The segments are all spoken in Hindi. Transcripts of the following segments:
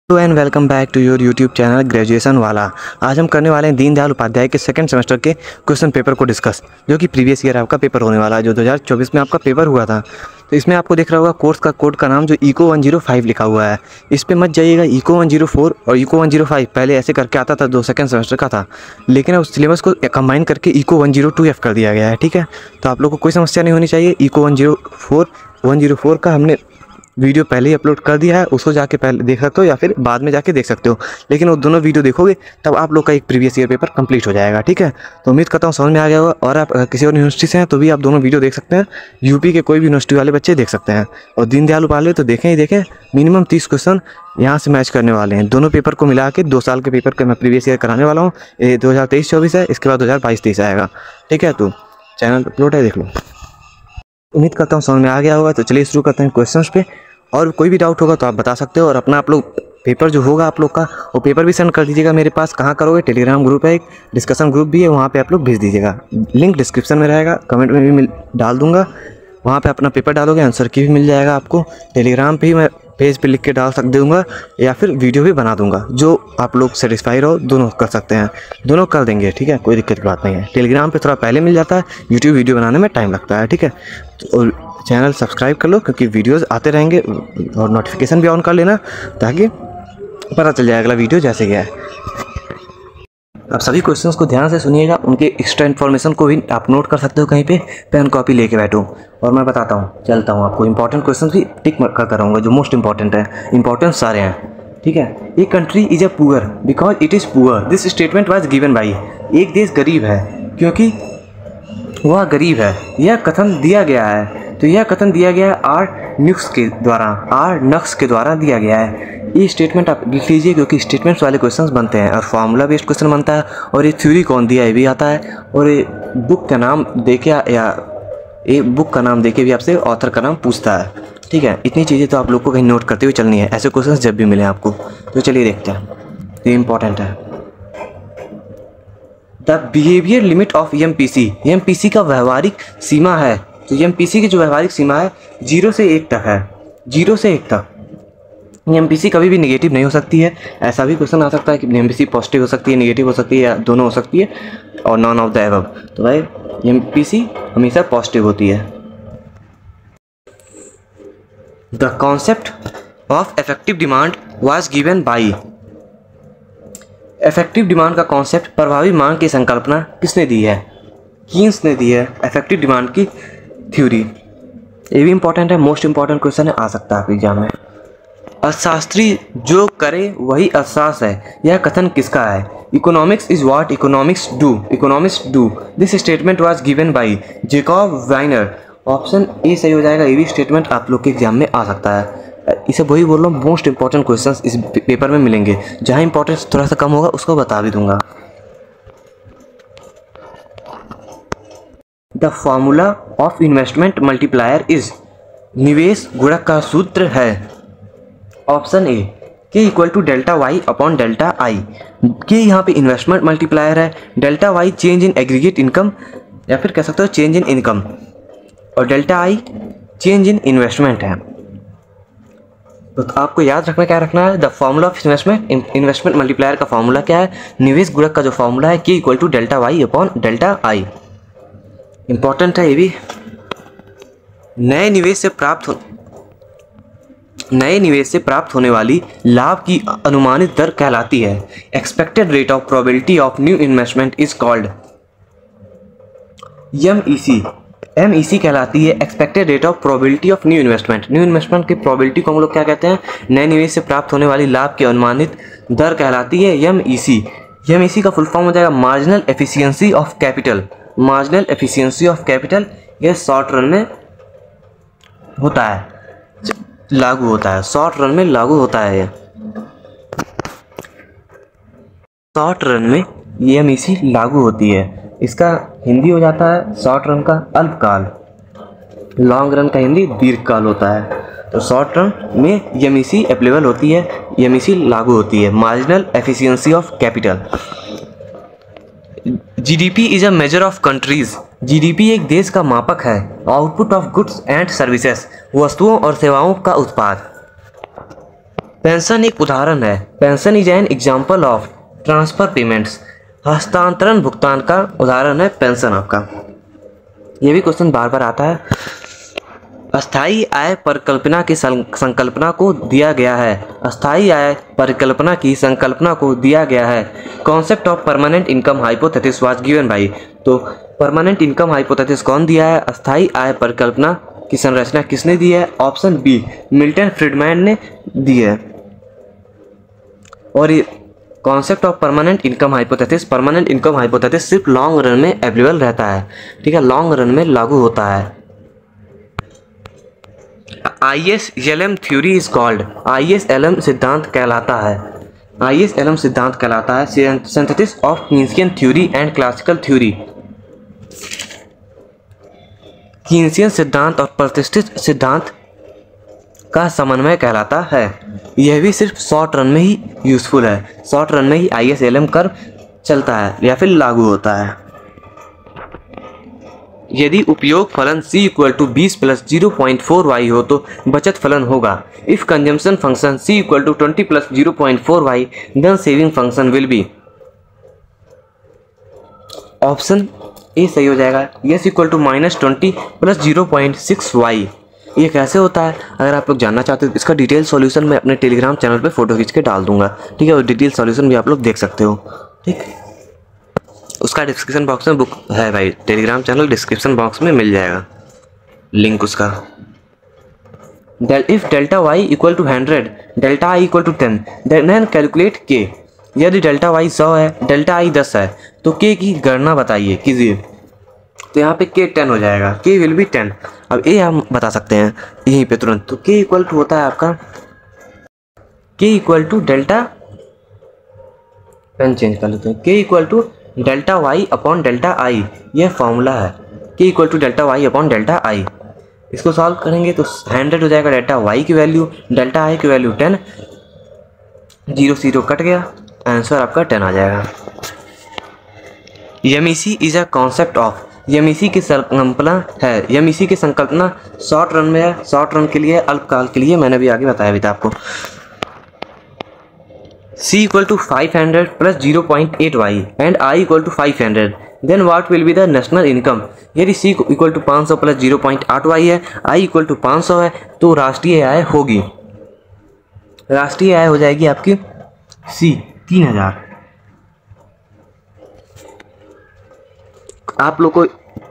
Hello and welcome back to your YouTube channel graduation वाला। आज हम करने वाले हैं दीनदयाल उपाध्याय के सेकंड सेमेस्टर के क्वेश्चन पेपर को डिस्कस, जो कि प्रीवियस ईयर आपका पेपर होने वाला है, जो 2024 में आपका पेपर हुआ था। तो इसमें आपको दिख रहा होगा कोर्स का कोड का नाम जो इको 105 लिखा हुआ है। इस पर मत जाइएगा, इको 104 और इको 105 पहले ऐसे करके आता था, जो सेकंड सेमेस्टर का था, लेकिन अब सिलेबस को कंबाइन करके इको 102F कर दिया गया है। ठीक है, तो आप लोग को कोई समस्या नहीं होनी चाहिए। इको 104 का हमने वीडियो पहले ही अपलोड कर दिया है, उसको जाके पहले देख सकते हो या फिर बाद में जाके देख सकते हो, लेकिन वो दोनों वीडियो देखोगे तब आप लोग का एक प्रीवियस ईयर पेपर कंप्लीट हो जाएगा। ठीक है, तो उम्मीद करता हूँ समझ में आ गया होगा। और आप किसी और यूनिवर्सिटी से हैं तो भी आप दोनों वीडियो देख सकते हैं। यूपी के कोई भी यूनिवर्सिटी वाले बच्चे देख सकते हैं, और दीनदयाल उपाध्याय तो देखें ही देखें। मिनिमम 30 क्वेश्चन यहाँ से मैच करने वाले हैं। दोनों पेपर को मिला के 2 साल के पेपर का मैं प्रीवियस ईयर कराने वाला हूँ। 2023-24 है, इसके बाद 2022-23 आएगा। ठीक है, तो चैनल अपलोड है, देख लो। उम्मीद करता हूँ समझ में आ गया होगा। तो चलिए शुरू करते हैं क्वेश्चन पे, और कोई भी डाउट होगा तो आप बता सकते हो। और अपना आप लोग पेपर जो होगा आप लोग का, वो पेपर भी सेंड कर दीजिएगा मेरे पास। कहाँ करोगे? टेलीग्राम ग्रुप है, एक डिस्कशन ग्रुप भी है, वहाँ पे आप लोग भेज दीजिएगा। लिंक डिस्क्रिप्शन में रहेगा, कमेंट में भी डाल दूंगा। वहाँ पे अपना पेपर डालोगे, आंसर की भी मिल जाएगा आपको। टेलीग्राम पे ही मैं पेज पे लिख के डाल दूंगा, या फिर वीडियो भी बना दूंगा। जो आप लोग सेटिस्फाई रहो, दोनों कर सकते हैं, दोनों कर देंगे। ठीक है, कोई दिक्कत की बात नहीं है। टेलीग्राम पे थोड़ा पहले मिल जाता है, यूट्यूब वीडियो बनाने में टाइम लगता है। ठीक है, तो चैनल सब्सक्राइब कर लो, क्योंकि वीडियोस आते रहेंगे, और नोटिफिकेशन भी ऑन कर लेना, ताकि पता चल जाए अगला वीडियो जैसे गया है। अब सभी क्वेश्चंस को ध्यान से सुनिएगा, उनके एक्स्ट्रा इन्फॉर्मेशन को भी आप नोट कर सकते हो कहीं पे, पेन कॉपी लेके बैठो। और मैं बताता हूँ, चलता हूँ आपको। इंपॉर्टेंट क्वेश्चन भी टिक करता रहूँगा, जो मोस्ट इंपॉर्टेंट है। इंपॉर्टेंट सारे हैं। ठीक है, a country is a poor because it is poor, this statement was given by. एक देश गरीब है क्योंकि वह गरीब है, यह कथन दिया गया है। तो यह कथन दिया गया है आर नक्स के द्वारा दिया गया है। ये स्टेटमेंट आप लिख लीजिए, क्योंकि स्टेटमेंट्स वाले क्वेश्चंस बनते हैं, और फार्मूला बेस्ड क्वेश्चन बनता है। और ये थ्योरी कौन दिया है भी आता है, और ये बुक का नाम देके भी आपसे ऑथर का नाम पूछता है। ठीक है, इतनी चीज़ें तो आप लोग को कहीं नोट करते हुए चलनी है, ऐसे क्वेश्चन जब भी मिले आपको। तो चलिए देखते हैं, ये इंपॉर्टेंट है। The behaviour limit of MPC का व्यवहारिक सीमा है। तो एमपीसी की जो व्यवहारिक सीमा है 0 से 1 तक है। 0 से 1 तक एमपीसी कभी भी नेगेटिव नहीं हो सकती है। ऐसा भी क्वेश्चन आ सकता है कि एमपीसी पॉजिटिव हो सकती है, नेगेटिव हो सकती है, या दोनों हो सकती है, और नॉन ऑफ द एबव। तो भाई एमपीसी हमेशा पॉजिटिव होती है। The concept of effective demand was given by. Effective demand का कॉन्सेप्ट, प्रभावी मांग की संकल्पना किसने दी है? कीन्स ने दी है इफेक्टिव डिमांड की थ्योरी। ये भी इंपॉर्टेंट है, मोस्ट इंपॉर्टेंट क्वेश्चन है, आ सकता है आपके एग्जाम में। अर्थशास्त्री जो करे वही अर्थशास्त्र है, यह कथन किसका है? Economics is what economics do. This statement was given by Jacob Viner. Option A सही हो जाएगा। ये भी स्टेटमेंट आप लोग के एग्जाम में आ सकता है। इसे वही बोल रहा हूँ, मोस्ट इंपॉर्टेंट क्वेश्चंस इस पेपर में मिलेंगे। जहाँ इंपॉर्टेंस थोड़ा सा कम होगा उसको बता भी दूंगा। The formula of investment multiplier is. निवेश गुणक का सूत्र है। Option A K equal to delta Y upon delta I. K यहाँ पे इन्वेस्टमेंट मल्टीप्लायर है, delta Y change in aggregate income, या फिर कह सकते हो चेंज इन इनकम, और delta I change in investment है। तो आपको याद रखना, क्या रखना है? The formula of investment multiplier का फॉर्मूला क्या है? निवेश गुणक का जो फॉर्मूला है K equal to delta Y upon delta I. Important है ये भी। नए निवेश से प्राप्त होने वाली लाभ की अनुमानित दर कहलाती है। Expected rate of probability of new investment is called MEC कहलाती है expected rate of probability of new investment की प्रोबेबिलिटी को हम लोग क्या कहते हैं? नए निवेश से प्राप्त होने वाली लाभ की अनुमानित दर कहलाती है एमईसी का फुल फॉर्म हो जाएगा मार्जिनल एफिशिएंसी ऑफ कैपिटल। यह शॉर्ट रन में होता है, लागू होता है, शॉर्ट रन में लागू होता है। शॉर्ट रन में एमईसी लागू होती है। इसका हिंदी हो जाता है शॉर्ट रन का अल्पकाल, लॉन्ग रन का हिंदी दीर्घकाल होता है। तो शॉर्ट रन में एमईसी एप्लीकेबल होती है, एमईसी लागू होती है। Marginal efficiency of capital. GDP is a measure of countries. GDP एक देश का मापक है। Output of goods and services, वस्तुओं और सेवाओं का उत्पाद। पेंशन एक उदाहरण है। Pension is an example of transfer payments. हस्तांतरण भुगतान का उदाहरण है पेंशन आपका। ये भी क्वेश्चन बार बार आता है। अस्थायी आय परिकल्पना की संकल्पना को दिया गया है। अस्थायी आय परिकल्पना की संकल्पना को दिया गया है। Concept of permanent income hypothesis was given by. तो परमानेंट इनकम हाइपोथेसिस कौन दिया है? अस्थायी आय परिकल्पना की संरचना किसने दी है? ऑप्शन बी, मिल्टन फ्रीडमैन ने दी है। और ये concept of permanent income hypothesis सिर्फ लॉन्ग रन में अवेलेबल रहता है, ठीक है, लॉन्ग रन में लागू होता है। ISLM theory is called, ISLM सिद्धांत कहलाता है, ISLM सिद्धांत कहलाता है synthesis of Keynesian theory and classical theory. Keynesian सिद्धांत और प्रतिष्ठित सिद्धांत का समन्वय कहलाता है। यह भी सिर्फ शॉर्ट रन में ही यूजफुल है, शॉर्ट रन में ही ISLM कर्व चलता है या फिर लागू होता है। यदि उपयोग फलन c equal to 20 plus 0.4y हो तो बचत फलन होगा। If consumption function c equal to 20 plus 0.4y then saving function will be. Option A सही हो जाएगा। S equal to -20 plus 0.6y। ये कैसे होता है? अगर आप लोग जानना चाहते हो इसका डिटेल सॉल्यूशन मैं अपने टेलीग्राम चैनल पे फोटो खींच के डाल दूंगा, ठीक है, और डिटेल सॉल्यूशन भी आप लोग देख सकते हो, ठीक। उसका डिस्क्रिप्शन बॉक्स में बुक है भाई, टेलीग्राम चैनल डिस्क्रिप्शन बॉक्स में मिल जाएगा लिंक उसका। If delta Y equal to 100 delta I equal to 10 then calculate K. यदि डेल्टा वाई 100 है, डेल्टा आई 10 है तो के की गणना बताइए कीजिए। तो यहाँ पे के 10 हो जाएगा, के विल बी 10। अब ए हम बता सकते हैं यहीं पे तुरंत। तो के इक्वल टू होता है आपका, K equal to delta, pen change कर लेते हैं, K equal to delta Y upon delta I. यह फॉर्मूला है, K equal to delta Y upon delta I. इसको सॉल्व करेंगे तो 100 हो जाएगा डेल्टा वाई की वैल्यू, डेल्टा आई की वैल्यू 10, 0 0 कट गया, आंसर आपका 10 आ जाएगा। यमीसी इज अ कॉन्सेप्ट ऑफ। यमीसी की संकल्पना है, यमीसी की संकल्पना शॉर्ट रन में है, शॉर्ट रन के लिए, अल्पकाल के लिए, मैंने भी आगे बताया भी था आपको। c equal to 500 plus 0.8y and i equal to 500 then what will be the national income. यदि c equal to 500 plus 0.8y है, i इक्वल टू 500 है तो राष्ट्रीय आय होगी, राष्ट्रीय आय हो जाएगी आपकी c 3000। आप लोग को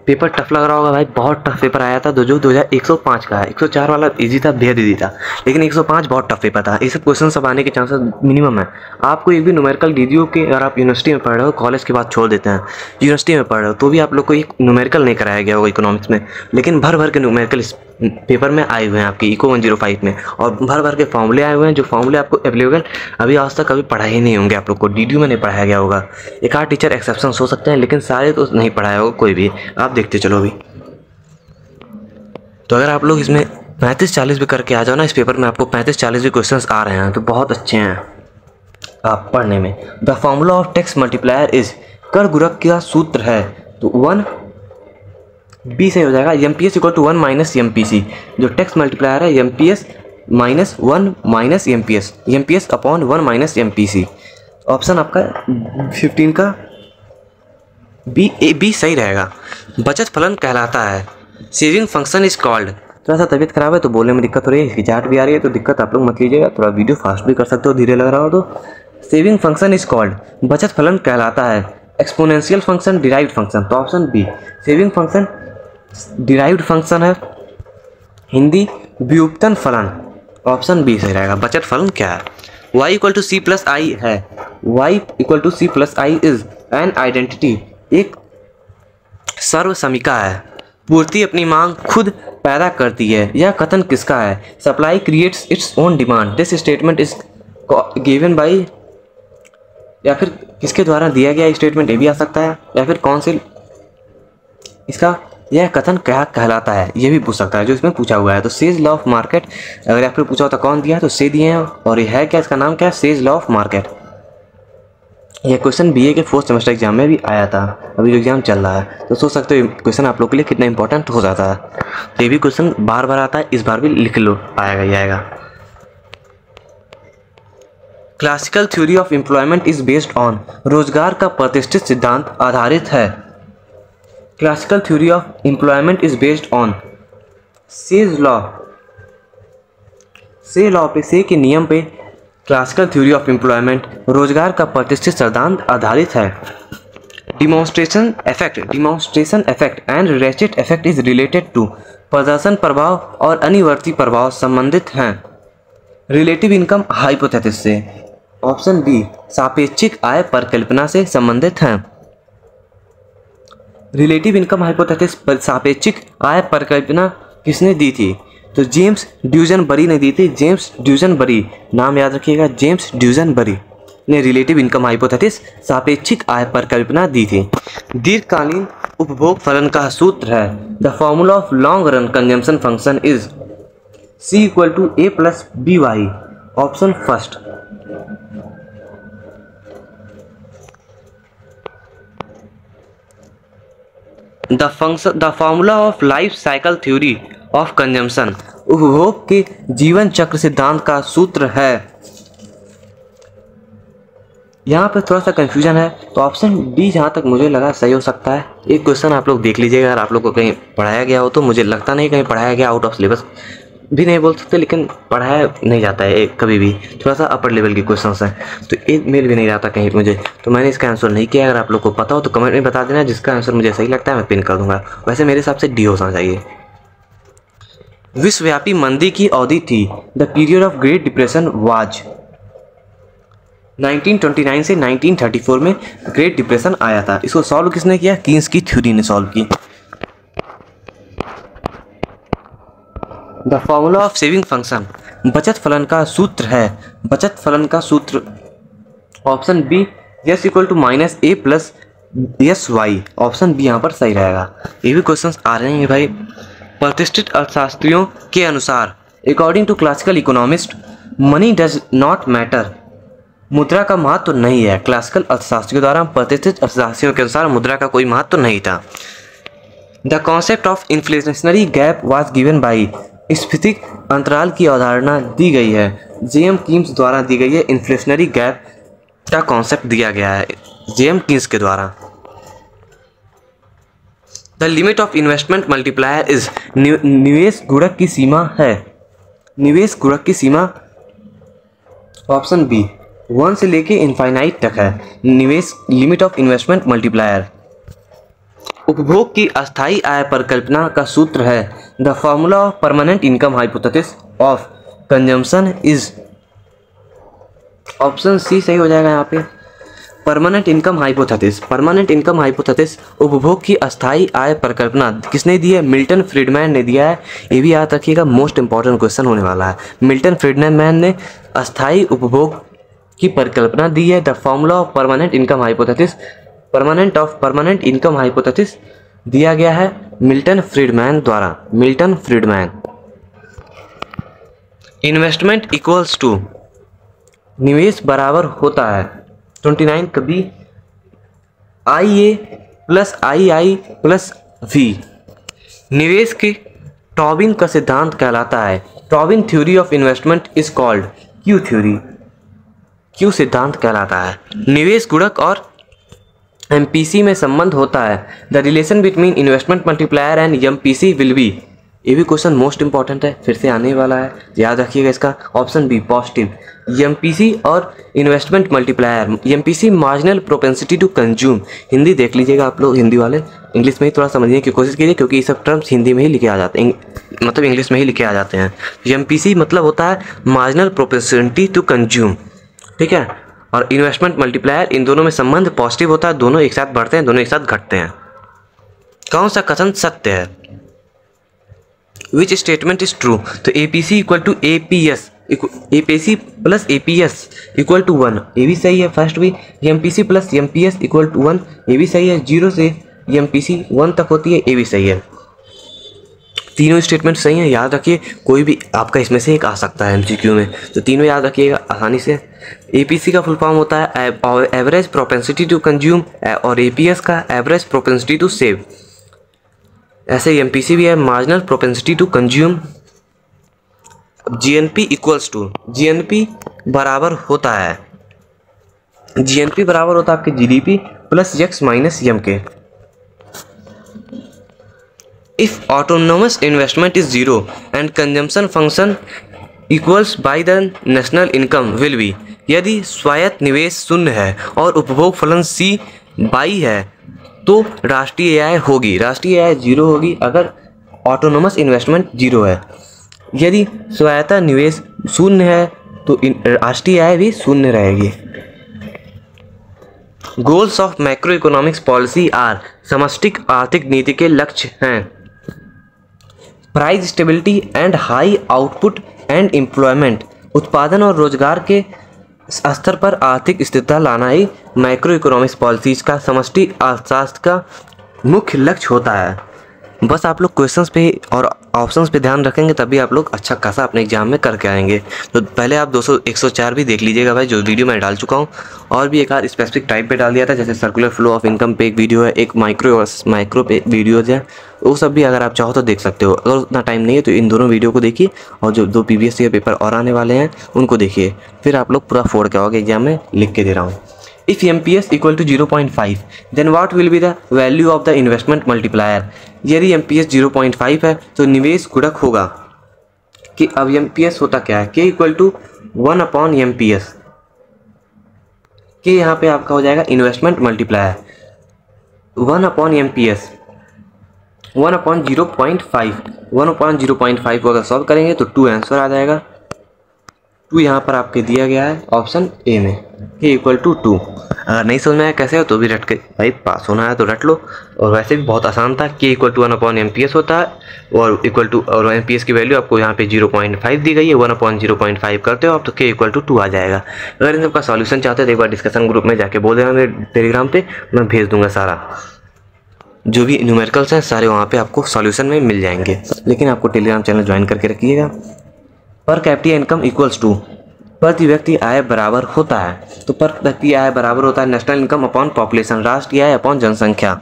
पेपर टफ लग रहा होगा भाई, बहुत टफ पेपर आया था जो 2105 का है। 104 वाला इजी था, बेहद इजी था, लेकिन 105 बहुत टफ पेपर था। ये सब क्वेश्चन सब आने के चांसेस मिनिमम है। आपको एक भी न्यूमेरिकल वीडियो के, अगर आप यूनिवर्सिटी में पढ़ रहे हो, कॉलेज के बाद छोड़ देते हैं, यूनिवर्सिटी में पढ़ रहे हो तो भी आप लोग को एक न्यूमेरिकल नहीं कराया गया होगा इकोनॉमिक्स में, लेकिन भर भर के न्यूमेरिकल इस पेपर में आए हुए हैं आपके इको 105 में, और भर भर के फॉर्मूले आए हुए हैं जो फॉर्मूले आपको अवेलेबल अभी आज तक कभी पढ़ाए ही नहीं होंगे, आप लोग को डीडीयू में नहीं पढ़ाया गया होगा। एक आध टीचर एक्सेप्शन हो सकते हैं, लेकिन सारे तो नहीं पढ़ाया होगा कोई भी। आप देखते चलो अभी। तो अगर आप लोग इसमें 35-40 भी करके आ जाओ ना, इस पेपर में आपको 35-40 भी क्वेश्चंस आ रहे हैं तो बहुत अच्छे हैं आप पढ़ने में। The formula of tax multiplier is, कर गुणक का सूत्र है तो 1 बी से हो जाएगा, MPS equal to 1 minus MPC। जो टैक्स मल्टीप्लायर है MPS minus 1 minus MPS upon 1 minus MPC। Option आपका 15 का बी सही रहेगा। बचत फलन कहलाता है। Saving function is called. थोड़ा सा तबीयत खराब है तो बोलने में दिक्कत हो रही है, हिचकिचाहट भी आ रही है तो दिक्कत आप लोग मत लीजिएगा, थोड़ा वीडियो फास्ट भी कर सकते हो धीरे लग रहा हो तो। सेविंग फंक्शन इज कॉल्ड, बचत फलन कहलाता है। एक्सपोनेंशियल फंक्शन, डिराइव्ड फंक्शन, तो option B. Saving function derived function है। हिंदी व्युत्पन्न फलन, ऑप्शन बी सही रहेगा। बचत फलन क्या है? y equal to C plus I है। y equal to C plus I is an identity, एक सर्व समीका है। पूर्ति अपनी मांग खुद पैदा करती है। यह कथन किसका है? Supply creates its own demand, this statement is given by, या फिर किसके द्वारा दिया गया स्टेटमेंट, ये भी आ सकता है, या फिर कौन से, इसका यह कथन क्या कहलाता है, ये भी पूछ सकता है जो इसमें पूछा हुआ है। तो सेज लॉ ऑफ मार्केट, अगर आपने पूछा होता कौन दिया है तो से दिए हैं, और ये है क्या, इसका नाम क्या है, सेज लॉ ऑफ मार्केट। यह क्वेश्चन बीए के 4th सेमेस्टर एग्जाम में भी आया था, अभी जो एग्जाम चल रहा है, तो सोच सकते हो क्वेश्चन आप लोग के लिए कितना इंपॉर्टेंट हो जाता है। तो ये भी क्वेश्चन बार बार आता है, इस बार भी लिख लो, आएगा ही आएगा। Classical theory of employment is based on, रोजगार का प्रतिष्ठित सिद्धांत आधारित है। Classical theory of employment is based on says law, से के नियम पे क्लासिकल थ्योरी ऑफ एम्प्लॉयमेंट रोजगार का प्रतिष्ठित सिद्धांत आधारित है। Demonstration effect and ratchet effect is related to, प्रदर्शन प्रभाव और अनिवर्ती प्रभाव संबंधित हैं रिलेटिव इनकम हाइपोथेसिस से। ऑप्शन बी, सापेक्षिक आय परिकल्पना से संबंधित हैं। रिलेटिव इनकम हाइपोथेसिस पर सापेक्षिक आय परिकल्पना किसने दी थी? तो जेम्स ड्यूजनबरी ने दी थी। जेम्स ड्यूजनबरी, नाम याद रखिएगा, जेम्स ड्यूजनबरी ने रिलेटिव इनकम हाइपोथेसिस सापेक्षिक आय परिकल्पना दी थी। दीर्घकालीन उपभोग फलन का सूत्र है, the formula of long run consumption function is C = A + BY। Option first. The formula of life cycle theory of consumption, उपभोग के जीवन चक्र सिद्धांत का सूत्र है। यहाँ पे थोड़ा सा कंफ्यूजन है, तो ऑप्शन डी जहाँ तक मुझे लगा सही हो सकता है। एक क्वेश्चन आप लोग देख लीजिएगा, अगर आप लोग को कहीं पढ़ाया गया हो तो मुझे लगता नहीं कहीं पढ़ाया गया, आउट ऑफ सिलेबस भी नहीं बोल सकते, लेकिन पढ़ाया नहीं जाता है कभी भी, थोड़ा सा अपर लेवल की क्वेश्चंस हैं, तो एक मेल भी नहीं जाता कहीं मुझे, तो मैंने इसका आंसर नहीं किया। अगर आप लोग को पता हो तो कमेंट में बता देना, जिसका आंसर मुझे सही लगता है मैं पिन कर दूंगा। वैसे मेरे हिसाब से डी होना चाहिए। विश्वव्यापी मंदी की अवधि थी, the period of great depression was. 1929 से 1934 में ग्रेट डिप्रेशन आया था। इसको सॉल्व किसने किया? कीन्स की थ्योरी ने सॉल्व की। The formula of saving function, बचत फलन का सूत्र है। बचत फलन का सूत्र option B, S = -A + SY। Option B यहाँ पर सही रहेगा। ये भी क्वेश्चंस आ रहे हैं भाई। प्रतिष्ठित अर्थशास्त्रियों के अनुसार, according to classical economist, money does not matter, मुद्रा का महत्व तो नहीं है। क्लासिकल अर्थशास्त्रियों द्वारा प्रतिष्ठित अर्थशास्त्रियों के अनुसार मुद्रा का कोई महत्व तो नहीं था। The concept of inflationary gap was given by, स्फीतिक अंतराल की अवधारणा दी गई है। जेएम कीन्स द्वारा दी गई है। इन्फ्लेशनरी गैप का कॉन्सेप्ट दिया गया है जेएम कीन्स के द्वारा। The limit of investment multiplier is, निवेश गुणक की सीमा है। निवेश गुणक की सीमा ऑप्शन बी 1 से लेके इनफाइनाइट तक है। निवेश लिमिट ऑफ इन्वेस्टमेंट मल्टीप्लायर। उपभोग की अस्थायी आय परिकल्पना का सूत्र है, the formula of permanent income hypothesis of consumption is. Option C सही हो जाएगा यहाँ पे। Permanent income hypothesis, permanent income hypothesis उपभोग की अस्थायी आय परिकल्पना किसने दी है? मिल्टन फ्रीडमैन ने दिया है। ये भी याद रखिएगा, मोस्ट इंपॉर्टेंट क्वेश्चन होने वाला है। मिल्टन फ्रीडमैन ने अस्थायी उपभोग की परिकल्पना दी है। The formula of permanent income hypothesis, permanent income hypothesis दिया गया है मिल्टन फ्रीडमैन द्वारा। Milton Friedman. Investment equals to, निवेश बराबर होता है 29 कभी IA + II + V। निवेश के टॉबिन का सिद्धांत कहलाता है। Tobin theory of investment is called Q theory. Q सिद्धांत कहलाता है। निवेश गुणक और MPC में संबंध होता है। The relation between investment multiplier and MPC will be. ये भी क्वेश्चन मोस्ट इंपॉर्टेंट है, फिर से आने वाला है, याद रखिएगा इसका। Option B positive. MPC और investment multiplier. MPC marginal propensity to consume. Hindi देख लीजिएगा आप लोग, हिंदी वाले इंग्लिश में ही थोड़ा समझने की कोशिश कीजिए, क्योंकि ये सब टर्म्स हिंदी में ही लिखे आ जाते हैं, मतलब इंग्लिश में ही लिखे आ जाते हैं। MPC मतलब होता है मार्जिनल प्रोपेंसिटी टू कंज्यूम, ठीक है। और इन्वेस्टमेंट मल्टीप्लायर, इन दोनों में संबंध पॉजिटिव होता है, दोनों एक साथ बढ़ते हैं, दोनों एक साथ घटते हैं। कौन सा कथन सत्य है? Which statement is true? तो APC = APS, APC + APS = 1, ये भी सही है। फर्स्ट भी MPC + MPS = 1, ये भी सही है। 0 से MPC 1 तक होती है, ये भी सही है। तीनों स्टेटमेंट सही हैं, याद रखिए। कोई भी आपका इसमें से एक आ सकता है MCQ में, तो तीनों याद रखिएगा आसानी से। APC का फुल फॉर्म होता है एवरेज प्रोपेंसिटी टू कंज्यूम, और APS का एवरेज प्रोपेंसिटी टू सेव। ऐसे MPC भी है, marginal propensity to consume. GNP = GNP बराबर होता है GNP बराबर होता है आपके GDP प्लस x माइनस यम के। If autonomous investment is zero and consumption function equals by the national income will be, यदि स्वायत्त निवेश शून्य है और उपभोग फलन C बाई है तो राष्ट्रीय आय होगी। राष्ट्रीय आय जीरो होगी अगर ऑटोनोमस इन्वेस्टमेंट जीरो है। यदि स्वायत्त निवेश शून्य है तो राष्ट्रीय आय भी शून्य रहेगी। Goals of macro economics policy are, समष्टिक आर्थिक नीति के लक्ष्य हैं price stability and high output and employment, उत्पादन और रोजगार के स्तर पर आर्थिक स्थिरता लाना ही मैक्रो इकोनॉमिक्स पॉलिसीज का समष्टि अर्थशास्त्र का मुख्य लक्ष्य होता है। बस आप लोग क्वेश्चंस पे और ऑप्शंस पे ध्यान रखेंगे तभी आप लोग अच्छा खासा अपने एग्जाम में करके आएंगे। तो पहले आप 104 भी देख लीजिएगा भाई, जो वीडियो मैं डाल चुका हूँ, और भी एक आध स्पेसिफिक टाइप पे डाल दिया था, जैसे सर्कुलर फ्लो ऑफ इनकम पे एक वीडियो है, एक माइक्रो पे वीडियोज है, वो सब भी अगर आप चाहो तो देख सकते हो। अगर उतना टाइम नहीं है तो इन दोनों वीडियो को देखिए, और जो 2 PBSC के पेपर और आने वाले हैं उनको देखिए, फिर आप लोग पूरा फोड़ के आओगे एग्जाम में। लिख के दे रहा हूँ। If MPS equal to 0.5 then what will be the value of the investment multiplier? यदि MPS 0.5 है तो निवेश गुणक होगा कि अब MPS होता क्या है, K equal to 1/MPS। K यहाँ पे आपका हो जाएगा इन्वेस्टमेंट मल्टीप्लायर 1/MPS 1/0.5। 1/0.5 को अगर सॉल्व करेंगे तो 2 आंसर आ जाएगा। 2 यहाँ पर आपके दिया गया है ऑप्शन ए में, K इक्वल टू 2। अगर नहीं समझ में आया कैसे हो तो भी रट के भाई पास होना है तो रट लो। और वैसे भी बहुत आसान था, K इक्वल टू 1/MPS होता है और इक्वल टू, और MPS की वैल्यू आपको यहाँ पे 0.5 दी गई है, 1/0.5 करते हो आप तो K इक्वल टू 2 आ जाएगा। अगर इन सबका सॉल्यूशन चाहते हो तो एक बार डिस्कशन ग्रुप में जाके बोल देना, मेरे टेलीग्राम पे मैं भेज दूंगा सारा, जो भी न्यूमेरिकल्स हैं सारे वहाँ पे आपको सॉल्यूशन में मिल जाएंगे। लेकिन आपको टेलीग्राम चैनल ज्वाइन करके रखिएगा। Per capita income equals to, प्रति व्यक्ति आय बराबर होता है, तो पर व्यक्ति आय बराबर होता है नेशनल इनकम अपॉन पॉपुलेशन, राष्ट्रीय आय अपॉन जनसंख्या।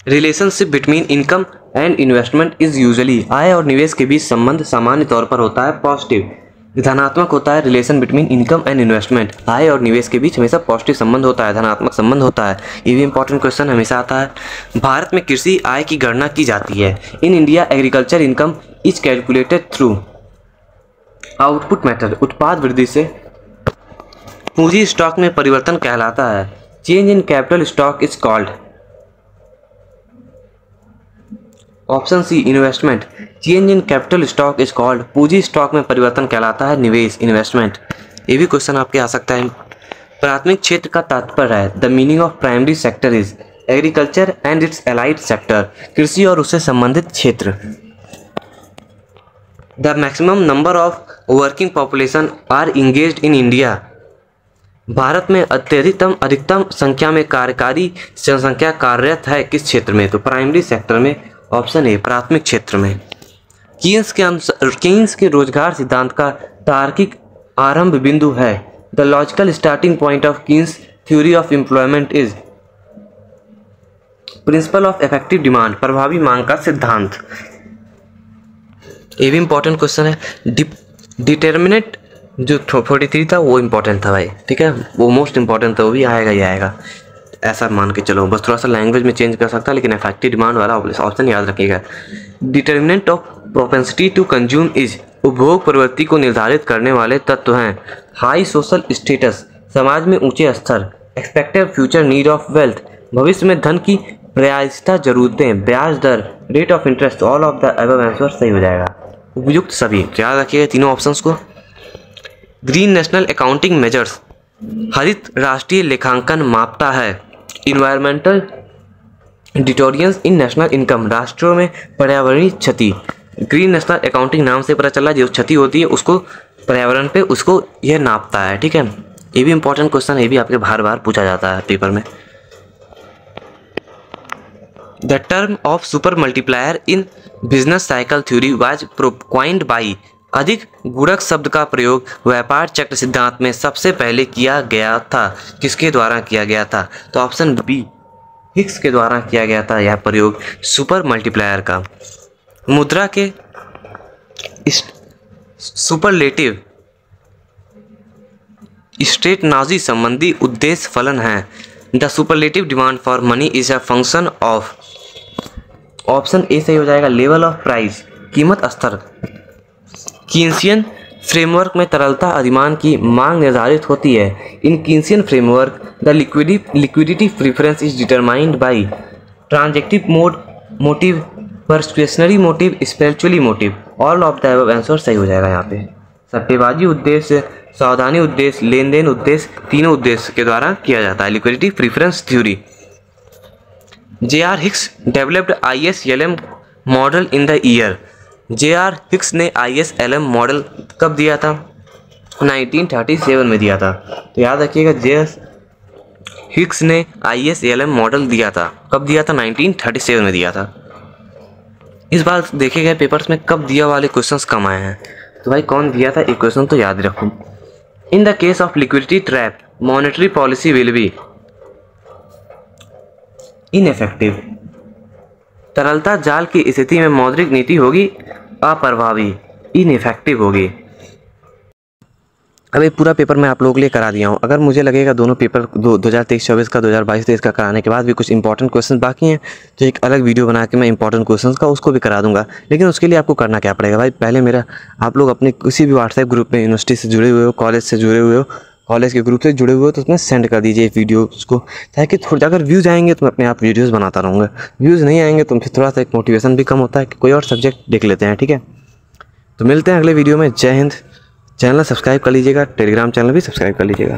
Relationship between income and investment is usually, आय और निवेश के बीच संबंध सामान्य तौर पर होता है पॉजिटिव, धनात्मक होता है। Relation between income and investment, आय और निवेश के बीच हमेशा पॉजिटिव संबंध होता है, धनात्मक संबंध होता है। ये भी इंपॉर्टेंट क्वेश्चन हमेशा आता है। भारत में कृषि आय की गणना की जाती है। In India agriculture income is calculated through output method, उत्पाद वृद्धि से पूंजी स्टॉक में परिवर्तन कहलाता है। Change in capital stock is called, option C investment. Change in capital stock is called, पूंजी स्टॉक में परिवर्तन कहलाता है निवेश, इन्वेस्टमेंट। ये भी क्वेश्चन आपके आ सकता है। प्राथमिक क्षेत्र का तात्पर्य है, the meaning of primary sector is agriculture and its allied sector, कृषि और उससे संबंधित क्षेत्र। The maximum number of working population are engaged in India, भारत में अधिकतम संख्या में कार्यकारी जनसंख्या कार्यरत है किस क्षेत्र में, तो प्राइमरी सेक्टर में, ऑप्शन ए प्राथमिक क्षेत्र में। कीन्स के रोजगार सिद्धांत का तार्किक आरंभ बिंदु है, the logical starting point of Keynes theory of employment is principle of effective demand, प्रभावी मांग का सिद्धांत। ये भी इंपॉर्टेंट क्वेश्चन है। डिटर्मिनेंट जो 43 था वो इंपॉर्टेंट था भाई, ठीक है, वो मोस्ट इंपॉर्टेंट था, वो भी आएगा ही आएगा, ऐसा मान के चलो। बस थोड़ा सा लैंग्वेज में चेंज कर सकता है, लेकिन इफेक्टिव डिमांड वाला ऑप्शन याद रखिएगा। Determinant of propensity to consume is, उपभोग प्रवृत्ति को निर्धारित करने वाले तत्व हैं। हाई सोशल स्टेटस, समाज में ऊंचे स्तर। Expected future need of wealth, भविष्य में धन की प्रयासता जरूरतें। ब्याज दर, rate of interest, all of the above answer सही हो जाएगा, उपयुक्त सभी। याद रखिएगा तीनों ऑप्शंस को। ग्रीन नेशनल अकाउंटिंग मेजर्स, हरित राष्ट्रीय लेखांकन मापता है। इन्वायरमेंटल डिटोरियंस इन नेशनल इनकम, राष्ट्रों में पर्यावरणीय क्षति। ग्रीन नेशनल अकाउंटिंग नाम से पता चला जो क्षति होती है उसको पर्यावरण पे उसको यह नापता है, ठीक है। ये भी इंपॉर्टेंट क्वेश्चन, ये भी आपके बार बार पूछा जाता है पेपर में। The term of super multiplier in business cycle theory was coined bye, अधिक गुणक शब्द का प्रयोग व्यापार चक्र सिद्धांत में सबसे पहले किया गया था। किसके द्वारा किया गया था, तो ऑप्शन बी हिक्स के द्वारा किया गया था यह प्रयोग सुपर मल्टीप्लायर का। मुद्रा के सुपरलेटिव स्टेट नाजी संबंधी उद्देश्य फलन है। The superlative demand for money is a function of. Option A सही हो जाएगा, लेवल ऑफ प्राइस, कीमत स्तर। कीन्सियन फ्रेमवर्क में तरलता अधिमान की मांग निर्धारित होती है। In Keynesian framework the liquidity preference is determined by transactive motive, precautionary motive, स्पिरिचुअली motive. All of the above answer सही हो जाएगा यहाँ पे। सट्टेबाजी उद्देश्य, सावधानी उद्देश्य, लेन देन उद्देश्य, तीनों उद्देश्य के द्वारा किया जाता है liquidity preference theory. J.R. Hicks developed ISLM model in the year. J.R. Hicks ने ISLM मॉडल कब दिया था? 1937 में दिया था। तो याद रखिएगा, J.R. हिक्स ने ISLM मॉडल दिया था। कब दिया था? 1937 में दिया था। इस बार देखे गए पेपर्स में कब दिया वाले क्वेश्चंस कम आए हैं। तो भाई कौन दिया था एक क्वेश्चन तो याद रखो। In the case of liquidity trap monetary policy will be ineffective. तरलता जाल की स्थिति में मौद्रिक नीति होगी अप्रभावी, इनइफेक्टिव होगी। अब ये पूरा पेपर मैं आप लोगों के लिए करा दिया हूँ। अगर मुझे लगेगा दोनों पेपर 2023-24 का 2022-23 का कराने के बाद भी कुछ इंपॉर्टेंट क्वेश्चन बाकी हैं तो एक अलग वीडियो बना के मैं इंपॉर्टेंट क्वेश्चन का उसको भी करा दूंगा। लेकिन उसके लिए आपको करना क्या पड़ेगा भाई, पहले मेरा आप लोग अपने किसी भी व्हाट्सएप ग्रुप में यूनिवर्सिटी से जुड़े हुए हो, कॉलेज से जुड़े हुए हो, कॉलेज के ग्रुप से जुड़े हुए हो तो उसमें सेंड कर दीजिए वीडियोज़ को, ताकि थोड़ा अगर व्यूज़ आएंगे तो मैं अपने आप वीडियोज़ बनाता रहूँगा। व्यूज़ नहीं आएंगे तो फिर थोड़ा सा एक मोटिवेशन भी कम होता है कि कोई और सब्जेक्ट देख लेते हैं। ठीक है, तो मिलते हैं अगले वीडियो में। जय हिंद। चैनल सब्सक्राइब कर लीजिएगा, टेलीग्राम चैनल भी सब्सक्राइब कर लीजिएगा।